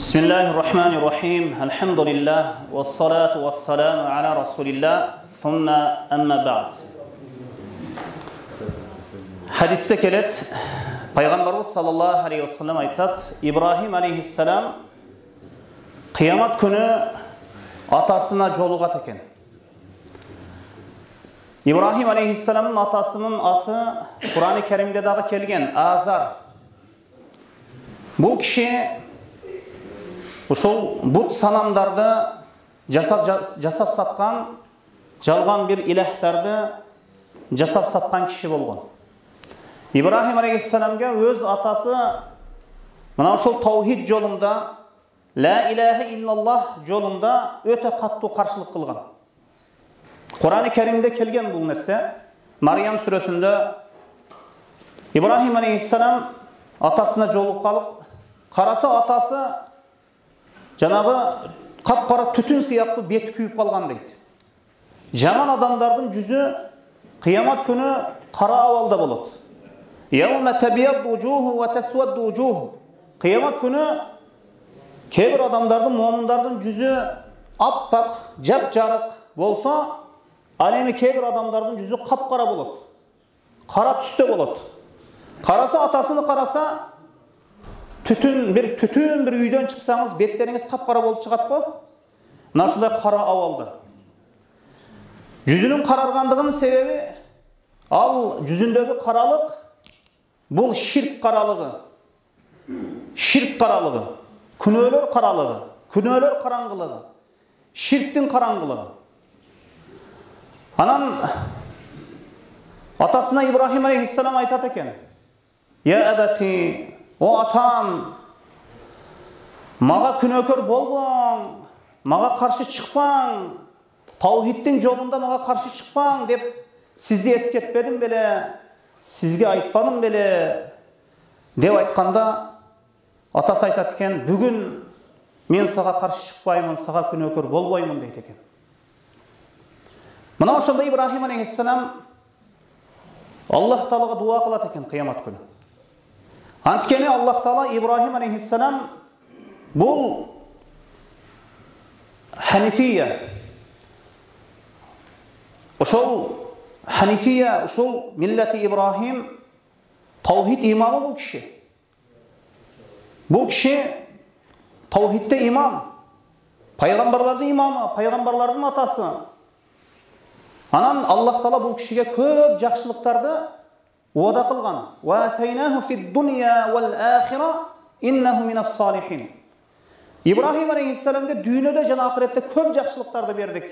Bismillahirrahmanirrahim. Elhamdülillah ve salatu ve selamu ala Resulillah. Thumma amma ba'd. Hadiste kelet Peygamberimiz sallallahu aleyhi ve sellem aytat: İbrahim aleyhisselam kıyamet günü atasına jolugat eken. İbrahim aleyhisselamın atasının atı Kur'an-ı Kerim'de dağı kelgen Azar. Bu kişi uşul but sanamdardı jasap satkan, жалған bir ilahtardı jasap satkan kişi bolgan. İbrahim aleyhisselamga öz atası mına uşul tawhid jolunda, la ilahe illallah jolunda öte kattуу karşılık kılgan. Kur'an-ı Kerim'de kelgen bu nerse. Maryam suresinde İbrahim aleyhisselam atasına jolup kalıp, karasa atası janağı kapkara tütün siyaktı beti kүйüp kalgan deydi. Jaman adamdardın yüzü kıyamet günü kara avalda bolot. Yevme tebiyaddu vujuhu ve tesveddu vujuhu. Kıyamet günü kebir adamdardın, mu'mindardın yüzü appak, jap-jarık bolsa, alemi kebir adamdardın yüzü kapkara bolot. Kara tüste bolot. Karasa atasını karasa tütün bir үйдөн çıksanız betleriniz kapkara bolup çıkat ko. Mına ушундай kara avaldı. Yüzünün karargandığının sebebi al yüzündeki karalık bu şirk karalığı. Şirk karalığı, günöler karalığı, günöler karangılığı, şirktin karangılığı. Anan atasına İbrahim aleyhisselam aytat eken: "Ya abati, o atam, maga künökör bolboň, maga karşı çıkpaň, tawhidin jolunda maga karşı çıkpaň dep sizdi esketmedim bele, sizge aytpadım bele" dep aytkanda atası aytat eken: "Bugün men saga karşı çıkpaymın, saga künökör bolboymун" deyt eken. Mına ошондо İbrahim aleyhisselam Allah Taalaga dua kılat eken kıyamet günü. Antkeni Allah Taala İbrahim aleyhisselam bu Hanifiye, uşul Hanifiye, uşul milleti İbrahim tawhid imamı bu kişi. Bu kişi tawhidde imam, peygamberlerde imamı, peygamberlerin atası. Anan Allah Taala bu kişiye köp jakşılıktardı vada kılgan. Ve ataynahu fid dunya vel ahire innehu minas salihin. İbrahim aleyhisselamga dünyada jana ahirette köp jakşılıktardı berdik.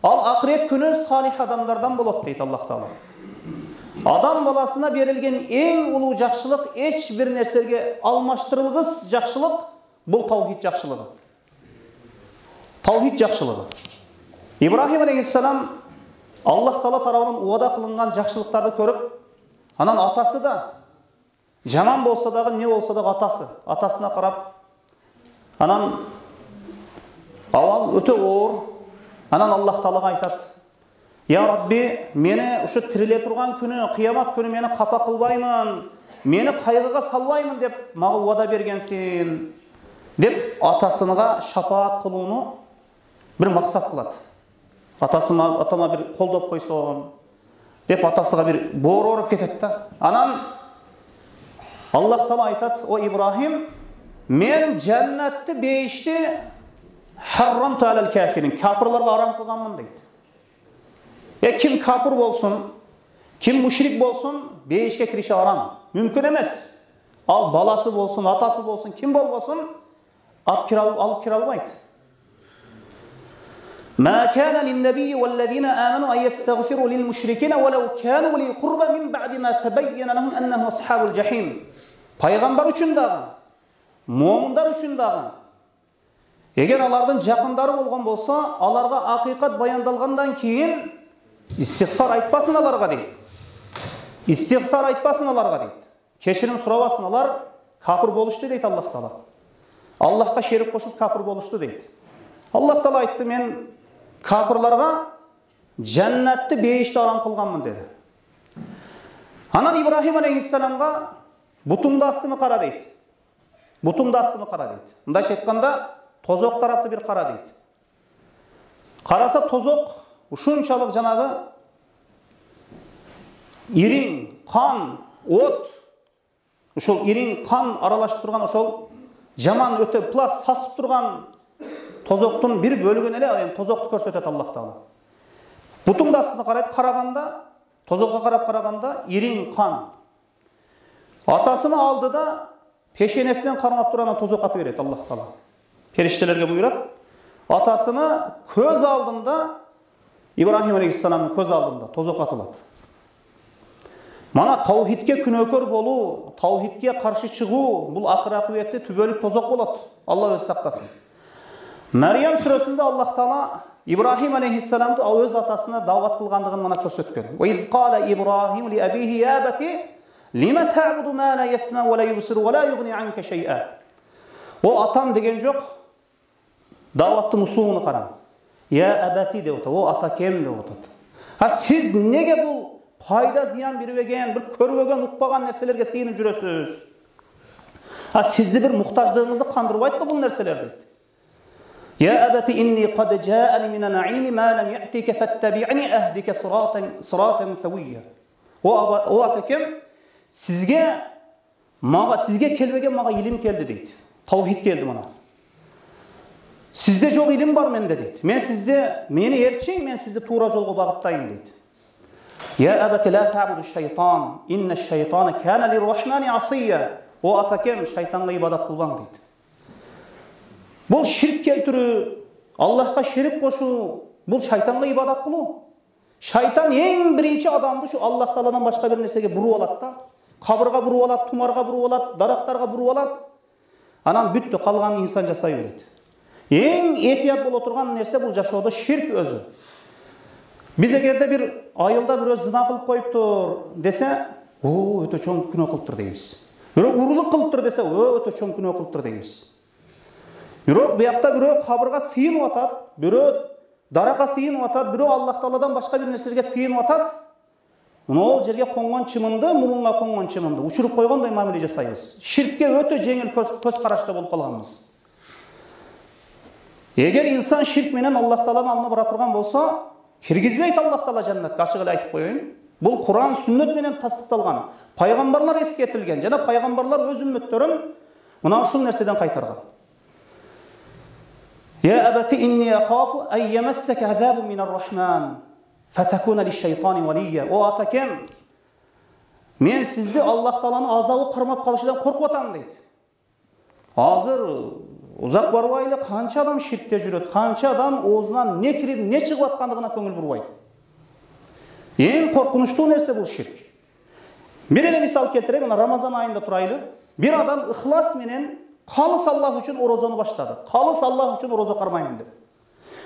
Al ahiret günü salih adamlardan bolot deydi Allah Taala. Adam balasına berilgen en ulu jakşılık hiç bir nersege almaştırılgыс jakşılık bu tawhid jakşılığı. Tawhid jakşılığı. İbrahim aleyhisselam Allah Taala tarafından vada kılıngan jakşılıktardı körüp, anan atası da jaman bolsa dagı ne bolsa da atasına karap, anan aval öte oğur, anan Allah Taalaga aytat: "Ya Rabbi, meni uşu tirile turgan günü, kıyamet günü meni kapa kılbaymın, meni kaygıga salbaymın dep maga vada bergensin" dep atasına şafaat kılууну bir maksat kılat. Atama bir koldop koyson dep atasıga bir boor orup ketet da. Anan Allah Taala aytat: "O İbrahim, men cennetni beýişti harramtu alal kafirin, kafirlarga haram kılganmın" deydi. Kim kafir bolsun, kim müşrik bolsun, beýişke kirişi haram. Mümkün emes. Al balası bolsun, atası bolsun, kim bolbosun, alıp kira albayt. ما كان للنبي والذين آمنوا أن يستغفروا للمشركين ولو كانوا أولي قربى من بعد ما تبين لهم أنهم أصحاب الجحيم. Peygamber üçün dağı, mu'minler üçün dağı. Eğer alardan jakındары bolgan bolsa, alarga hakikat bayandalgandan keyin istiğfar aytpasın alarga deydi. İstiğfar aytpasın alarga deydi. Keşirim surabasın, alar kafir boluştu deydi Allah Taala. Allah'a şerik koşup kafir boluştu deydi. Allah Taala aytты: "Men kafirlarga cennetni beýişde haram kılganmın" dedi. Anan İbrahim aleyhisselamga butumda astyny kara deydi. Бутуңды астыны қара дейді. Мындайша айтқанда, тозоқ тарапты бір қара дейді. Қараса тозоқ ушунчалық жанағы ириң, қан, от, ошол ириң, қан аралашып тұрған ошол жаман өте плас сасып тұрған тозоқтың бір бөлігін эле тозоқты көрсөтөт Аллах Таала. Бутуңды астыны қарайды, қарағанда, тозоққа қарап қарағанда ириң, қан. Атасыны алды да пешенесінен қармап тұрған тозоқ атып береді Аллах Таала. Періштелерге бұйырады. Атасыны көз алдында, Ибрахим алейхиссаламның көз алдында тозоқ атылады. Мана таухидке күнөкөр болу, таухидке қаршы шығу, бұл ақыр ақыбетте түбөлүк тозоқ болады. Алла өз сақтасын. Мәриям сүресінде Аллах Таала Ибрахим алейхиссаламды өз атасына дават қылғандығын мана көрсеткен. Ва из қала Ибрахим ли абихи я бати лима та'буду ма ла ясма ва ла юбсиру ва ла югни анка шай'a. О атам деген жоқ. Даваттың усуыны қарам. Я абати деп отыр. О атакем деп отыр. Сіз неге бұл пайда зиян бербеген, бір көрбеген, ұқпаған нәрселерге сыйынып жүресіз? Сізді бір мұқтаждығыңызды қандырып айтты бұл нәрселер дейді. Я абати инни қад жа'ани минан илми ма лам я'тика фаттаби'ни ахдика сирatan сауия. О атакем, сізге келбеген маға илім келді дейді. Таухид келді мана. Сізде жоқ илім бар менде дейді. Мені ертсең, мен сізді тура жолға бағыттайын дейді. Я абати ла та'буду шайтан, инна шайтана кана лиррахмани асия. О атакем, шайтанға ибадат қылбаң дейді. Бұл ширк келтіру, Аллахқа ширк қошу, бұл шайтанға ибадат қылу. Шайтан ең бірінші адамды шу Аллах Тааладан башқа бір нәрсеге бұру алады да. Қабырға бұру алады, тұмарға бұру алады, дарақтарға бұру алады. Анан бүтті қалған инсан жасай береді. Ең етият бол отырған нәрсе бұл жашауда ширк өзі. Біз егерде бір айылда бір өз зына қылып қойып тұр десе, өте чоң күнә қылып тұр дейміз. Біреу ұрлық қылып тұр десе, өте чоң күнә қылып тұр дейміз. Біреу бұяқта біреу қабырға сыйынып атады, біреу дараққа сыйынып атады, біреу Аллах Тааладан башқа бір нәрселерге сыйынып атады. Ол жерге қонған чымынды, мұрынға қонған чымынды ұшырып қойғандай мамиле жасаймыз. Ширкке өте жеңіл көзқарашта болып қалғанбыз. Егер инсан ширк менен Аллах Тааланы алдына бара тұрған болса, киргизбейт Аллах Таала жаннатқа, ашық эле айтып қояйын. Бұл Құран сүннет менен тасдикталган. Пайғамбарлар ескертилген, жана пайғамбарлар өз үммөттөрүн мына ушул нерседен кайтарган. Я абати инни ахафу ан ямассака азабун минар рахман фатакуна лиш-шайтани валия. О атакем, мен сизди Аллах Тааланын азабы кармап калышынан коркуп атам дейт. Азыр узак барбайлы канча адам ширкте жүрөт, канча адам оозунан не кирип, не чыгып аткандыгына көңүл бурбайт. Ең коркунучтуу нерсе бул ширк. Бир эле мисал келтирейин, мына Рамазан айында турайлы. Бир адам ыхлас менен калыс Аллах үчүн орозону баштады. Калыс Аллах үчүн орозо кармайм деп.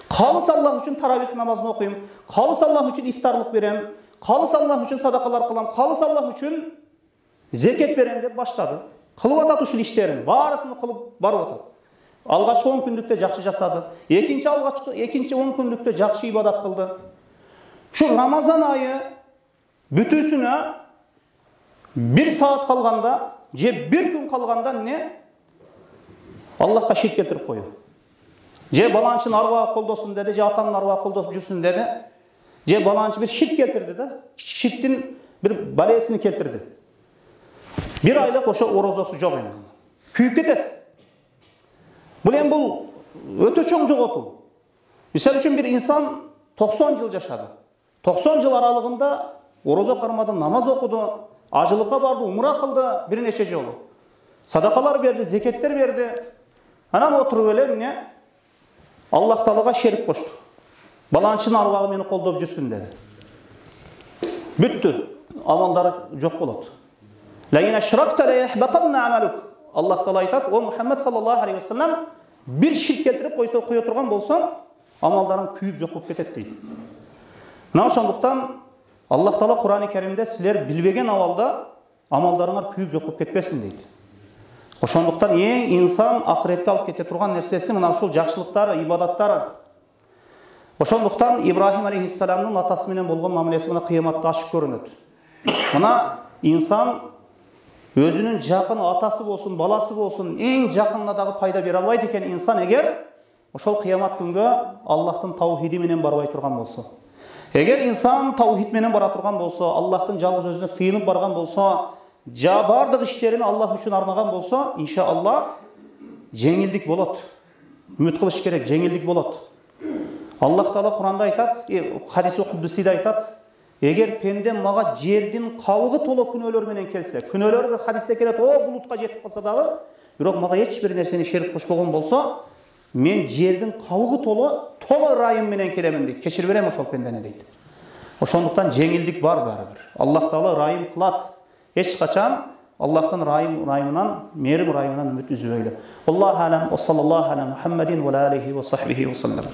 Калыс Аллах үчүн таравих намазын окуйм, калыс Аллах үчүн ифтарлык берем, калыс Аллах үчүн садакалар кылам, калыс Аллах үчүн зекет берем деп баштады. Кылып атат ушул иштерин, баарысын кылып барып атат. Алгачкы 10 күндүктө жакшы жасады. Экинчи 10 күндүктө жакшы ибадат кылды. Şu Ramazan ayı bütüsüne bir saat kalganda, bir gün kalganda ne? Allah'a şirk getirip koyuyor. Balançın arvağı koldosun dedi, atanın arvağı koldosun жүрсün dedi. Balançı bir şirk getirdi de, şirkin bir balesini getirdi. Bir aylık oşa orozası yok yani. Kuyup ketedi. Bu öte çoğun joğotu. Misal üçün bir insan 90 yıl yaşadı. 90 yıl aralığında oroza karmadı, namaz okudu, acılıkka vardı, umra kıldı, bir neçe yolu. Sadakalar verdi, zeketler verdi. Anan oturup öyle ne? Allah Taalaga şerik koştu. Balançının arvağı meni koldop жүрсүн dedi. Büttü. Amaldары жоқ болады. La in ashrakta la yahbatanna amaluk. Allah Taala айтат, o Muhammed sallallahu aleyhi ve sellem bir şirk keltirip koysa koya turgan bolsam, amalların kүйүп жоқ болып кетет дейді. Ошондуктан Аллах Таала Кур'ан-ы Керимде силер билбеген абалда амалдарыңар күйүп жоқ болып кетпесин дейді. Ошондуктан эң инсан акыретке алып кете турган нерсеси мына ушул жакшылыктары, ибадаттары. Ошондуктан Ибрахим алейхиссаламдын атасы менен болгон мамилеси мына кыяматта ачык көрүнөт. Мына инсан өзінің жақын атасы болсын, баласы болсын, ең жақынына дағы пайда бере албайды екен инсан егер ошол қиямат күнгі Аллахтың таухиди менен барбай тұрған болса. Егер инсан таухид менен бара тұрған болса, Аллахтың жалғыз өзіне сыйынып барған болса, бардық іштерін Аллах үшін арнаған болса, иншаллах жеңілдік болады. Үміт қылыш керек, жеңілдік болады. Аллах Таала Құранда айтады, хадис құддусиде айтады, егер пендем маға жердің қауығы толы күнәлөр менен келсе, күнәлөр бір хадисте келеді, о бұлтқа жетіп қалса дағы, бирок маға ешбір нәрсені шерік қошпаған болса, мен жердің қауығы толы райым менен келемін дейді, кешір берем ошол пендені дейді. Ошондуктан жеңилдик бар бәрібір. Аллах Таала райым кылат. Эч качан Аллахтан райымынан, мерим райымынан үміт үзбөйлү. Аллаху алам, ва саллаллаху аля Мухаммадин ва алейхи ва сахбихи ва саллам.